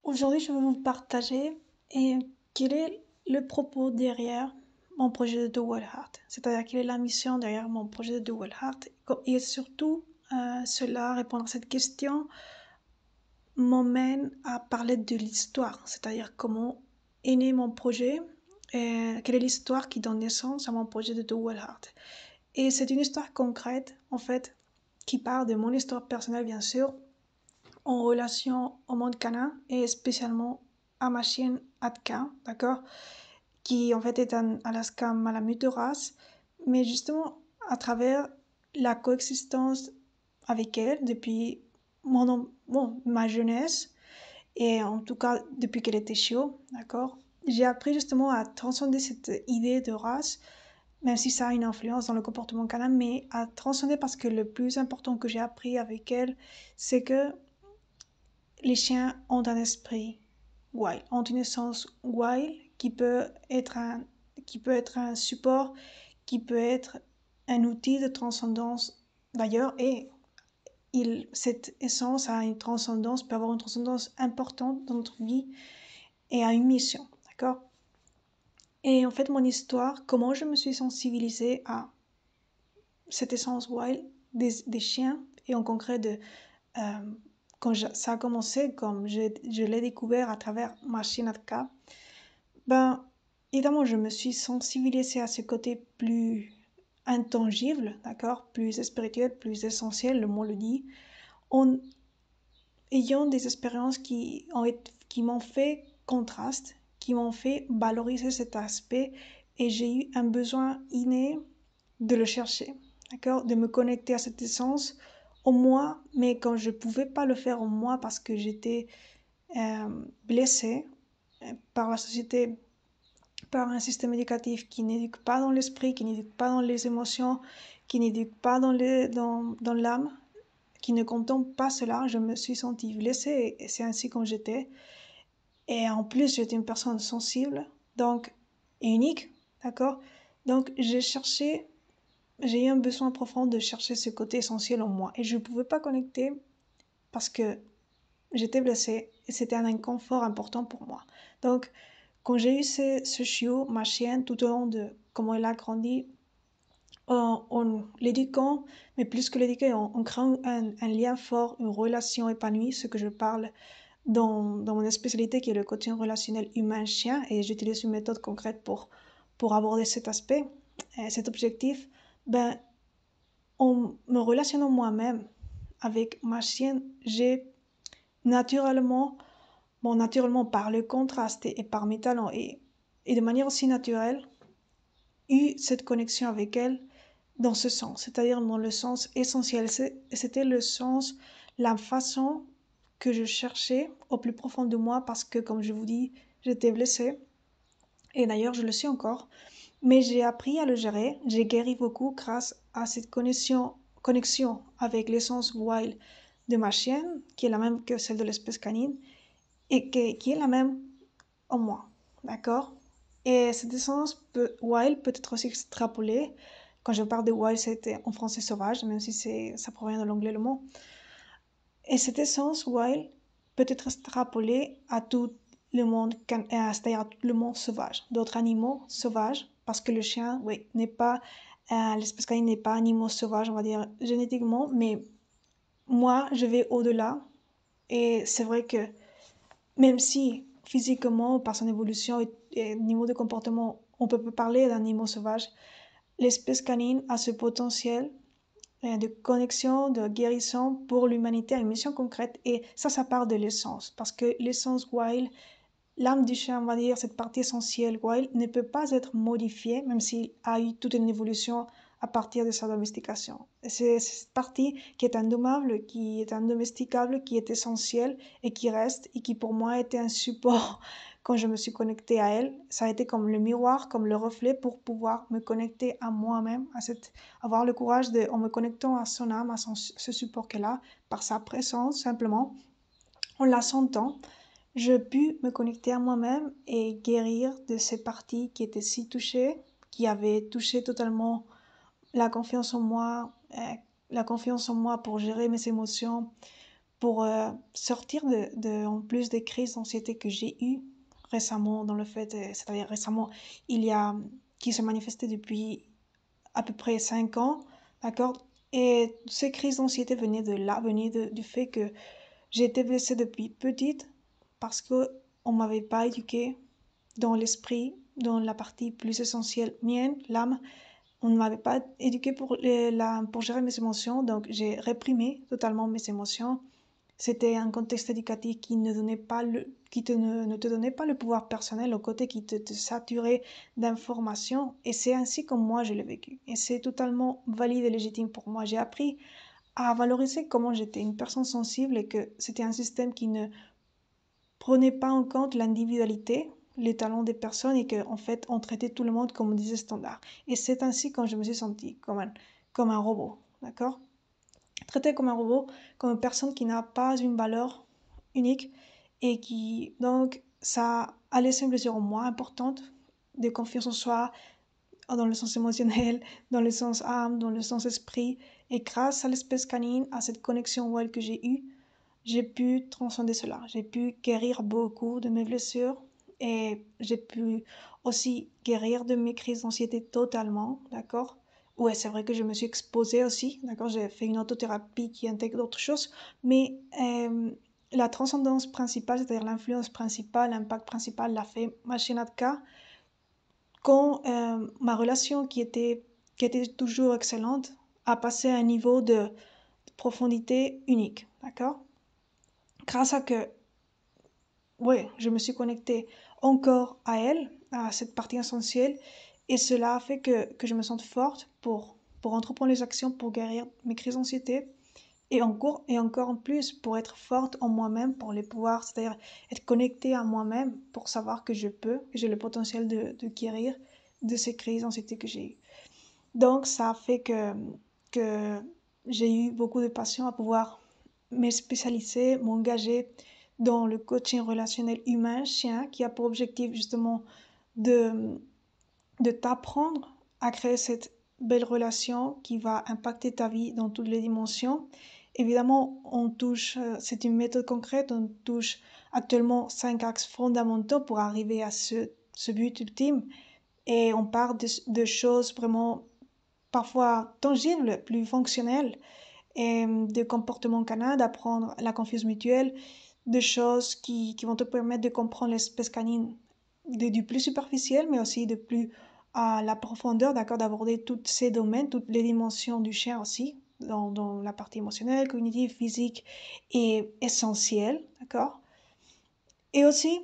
Aujourd'hui, je vais vous partager quel est le propos derrière mon projet de The Wild Heart, c'est-à-dire quelle est la mission derrière mon projet de The Wild Heart, et surtout cela, répondre à cette question m'emmène à parler de l'histoire, c'est-à-dire comment est né mon projet, et quelle est l'histoire qui donne naissance à mon projet de The Wild Heart. Et c'est une histoire concrète, en fait, qui part de mon histoire personnelle, bien sûr, en relation au monde canin et spécialement à ma chienne Atka, d'accord, qui en fait est un Alaska Malamute de race, mais justement à travers la coexistence avec elle depuis ma jeunesse et en tout cas depuis qu'elle était chiot, d'accord, j'ai appris justement à transcender cette idée de race, même si ça a une influence dans le comportement canin, mais à transcender parce que le plus important que j'ai appris avec elle, c'est que les chiens ont un esprit wild, ont une essence wild qui peut être un support, qui peut être un outil de transcendance d'ailleurs, et cette essence a une transcendance, peut avoir une transcendance importante dans notre vie et a une mission, d'accord. Et en fait, mon histoire, comment je me suis sensibilisée à cette essence wild des chiens, et en concret euh, quand ça a commencé, comme je l'ai découvert à travers ma chienne Atka, ben, évidemment, je me suis sensibilisée à ce côté plus intangible, d'accord, plus spirituel, plus essentiel, le mot le dit, en ayant des expériences qui m'ont fait contraste, qui m'ont fait valoriser cet aspect, et j'ai eu un besoin inné de le chercher, d'accord, de me connecter à cette essence en moi, mais quand je pouvais pas le faire en moi parce que j'étais blessée par la société, par un système éducatif qui n'éduque pas dans l'esprit, qui n'éduque pas dans les émotions, qui n'éduque pas dans l'âme, qui ne contemple pas cela, je me suis sentie blessée et c'est ainsi que j'étais. Et en plus, j'étais une personne sensible, donc, et unique, d'accord? Donc, j'ai eu un besoin profond de chercher ce côté essentiel en moi. Et je ne pouvais pas connecter parce que j'étais blessée et c'était un inconfort important pour moi. Donc, quand j'ai eu ce chiot, ma chienne, tout au long de comment elle a grandi, en l'éduquant, mais plus que l'éduquer, en créant un lien fort, une relation épanouie, ce que je parle dans mon spécialité qui est le coaching relationnel humain-chien, et j'utilise une méthode concrète pour aborder cet aspect, cet objectif, ben, en me relationnant moi-même avec ma chienne, j'ai naturellement, naturellement par le contraste et par mes talents et de manière aussi naturelle, eu cette connexion avec elle dans ce sens, c'est-à-dire dans le sens essentiel. C'était le sens, la façon que je cherchais au plus profond de moi parce que, comme je vous dis, j'étais blessée et d'ailleurs je le suis encore, mais j'ai appris à le gérer, j'ai guéri beaucoup grâce à cette connexion avec l'essence wild de ma chienne, qui est la même que celle de l'espèce canine, et qui est la même en moi, d'accord. Et cette essence wild peut être aussi extrapolée. Quand je parle de wild, c'est en français sauvage, même si ça provient de l'anglais le mot. Et cette essence wild peut être extrapolée à tout le monde, c'est-à-dire à tout le monde sauvage, d'autres animaux sauvages, parce que le chien, oui, n'est pas, l'espèce canine n'est pas animal sauvage, on va dire génétiquement, mais moi, je vais au-delà. Et c'est vrai que même si physiquement, par son évolution et niveau de comportement, on peut parler d'un animal sauvage, l'espèce canine a ce potentiel de connexion, de guérison pour l'humanité à une mission concrète. Et ça part de l'essence. Parce que l'essence wild, l'âme du chien, on va dire, cette partie essentielle wild, ne peut pas être modifiée, même s'il a eu toute une évolution à partir de sa domestication. C'est cette partie qui est indommable, qui est indomesticable, qui est essentielle et qui reste, et qui pour moi était un support quand je me suis connectée à elle. Ça a été comme le miroir, comme le reflet pour pouvoir me connecter à moi-même, avoir le courage de, en me connectant à son âme, à ce support qu'elle a, par sa présence simplement, en la sentant, je pus me connecter à moi-même et guérir de ces parties qui étaient si touchées, qui avaient touché totalement la confiance en moi, la confiance en moi pour gérer mes émotions, pour sortir en plus des crises d'anxiété que j'ai eues récemment, c'est-à-dire récemment, il y a, qui se manifestaient depuis à peu près 5 ans, d'accord? Et ces crises d'anxiété venaient de là, du fait que j'ai été blessée depuis petite parce que on m'avait pas éduquée dans l'esprit, dans la partie plus essentielle mienne, l'âme. On ne m'avait pas éduquée pour gérer mes émotions, donc j'ai réprimé totalement mes émotions. C'était un contexte éducatif qui ne donnait pas ne te donnait pas le pouvoir personnel, au côté qui te saturait d'informations. Et c'est ainsi comme moi je l'ai vécu. Et c'est totalement valide et légitime pour moi. J'ai appris à valoriser comment j'étais une personne sensible et que c'était un système qui ne prenait pas en compte l'individualité, les talents des personnes et qu'en fait, on traitait tout le monde comme des standards. Et c'est ainsi quand je me suis sentie comme un robot, d'accord? Traité comme un robot, comme une personne qui n'a pas une valeur unique et qui, donc, ça a laissé une blessure en moi importante de confiance en soi, dans le sens émotionnel, dans le sens âme, dans le sens esprit. Et grâce à l'espèce canine, à cette connexion web que j'ai eue, j'ai pu transcender cela. J'ai pu guérir beaucoup de mes blessures et j'ai pu aussi guérir de mes crises d'anxiété totalement, d'accord? Ouais, c'est vrai que je me suis exposée aussi, d'accord? J'ai fait une autothérapie qui intègre d'autres choses, mais la transcendance principale, c'est-à-dire l'influence principale, l'impact principal, l'a fait Machinadka quand ma relation qui était toujours excellente a passé à un niveau de profondité unique, d'accord? Grâce à que, ouais, je me suis connectée encore à elle, à cette partie essentielle, et cela a fait que je me sente forte pour entreprendre les actions pour guérir mes crises d'anxiété, et encore en plus pour être forte en moi-même, pour les pouvoir, c'est-à-dire être connectée à moi-même, pour savoir que que j'ai le potentiel de guérir de ces crises d'anxiété que j'ai eues. Donc, ça a fait que j'ai eu beaucoup de passion à pouvoir me spécialiser, m'engager dans le coaching relationnel humain-chien qui a pour objectif justement de, de t'apprendre à créer cette belle relation qui va impacter ta vie dans toutes les dimensions. Évidemment, c'est une méthode concrète, on touche actuellement 5 axes fondamentaux pour arriver à ce but ultime et on part de choses vraiment parfois tangibles, plus fonctionnelles, et de comportements canins, d'apprendre la confiance mutuelle, de choses qui vont te permettre de comprendre l'espèce canine du plus superficiel, mais aussi de plus à la profondeur, d'accord, d'aborder tous ces domaines, toutes les dimensions du chien aussi, dans la partie émotionnelle, cognitive, physique et essentielle, d'accord. Et aussi,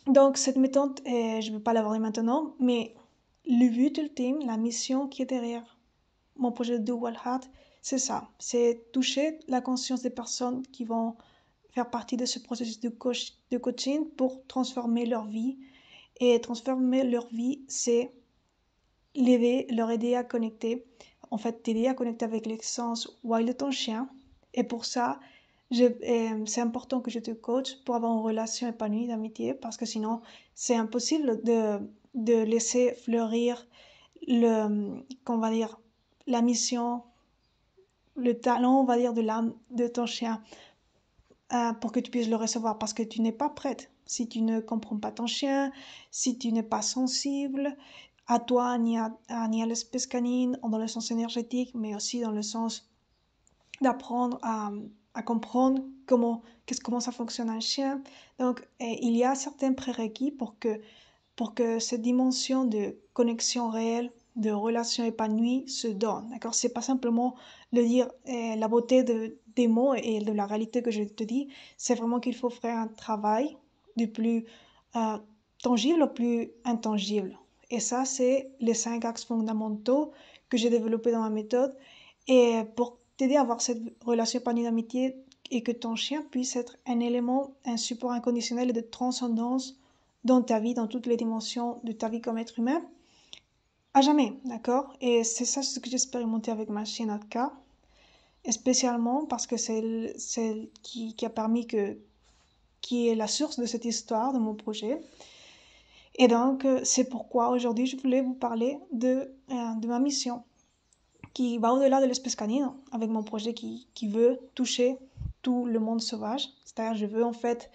donc cette méthode, je ne vais pas l'aborder maintenant, mais le but ultime, la mission qui est derrière mon projet de Wild Heart, c'est ça. C'est toucher la conscience des personnes qui vont faire partie de ce processus de coaching pour transformer leur vie. Et transformer leur vie, c'est leur aider à connecter, en fait, t'aider à connecter avec l'essence wild de ton chien. Et pour ça, c'est important que je te coach pour avoir une relation épanouie d'amitié, parce que sinon, c'est impossible de laisser fleurir qu'on va dire, la mission, le talent, on va dire, de l'âme de ton chien pour que tu puisses le recevoir parce que tu n'es pas prête. Si tu ne comprends pas ton chien, si tu n'es pas sensible à toi ni à l'espèce canine, dans le sens énergétique, mais aussi dans le sens d'apprendre à comprendre comment ça fonctionne un chien. Donc, il y a certains prérequis pour que cette dimension de connexion réelle, de relation épanouie se donne. D'accord? C'est pas simplement le dire la beauté des mots et de la réalité que je te dis, c'est vraiment qu'il faut faire un travail du plus euh, tangible au plus intangible. Et ça, c'est les 5 axes fondamentaux que j'ai développés dans ma méthode. Et pour t'aider à avoir cette relation épanouie d'amitié et que ton chien puisse être un élément, un support inconditionnel de transcendance dans ta vie, dans toutes les dimensions de ta vie comme être humain, à jamais, d'accord? Et c'est ça ce que j'ai expérimenté avec ma chienne Atka, et spécialement parce que c'est celle qui a permis qui est la source de cette histoire, de mon projet. Et donc, c'est pourquoi aujourd'hui je voulais vous parler de ma mission, qui va au-delà de l'espèce canine, avec mon projet qui veut toucher tout le monde sauvage. C'est-à-dire, je veux en fait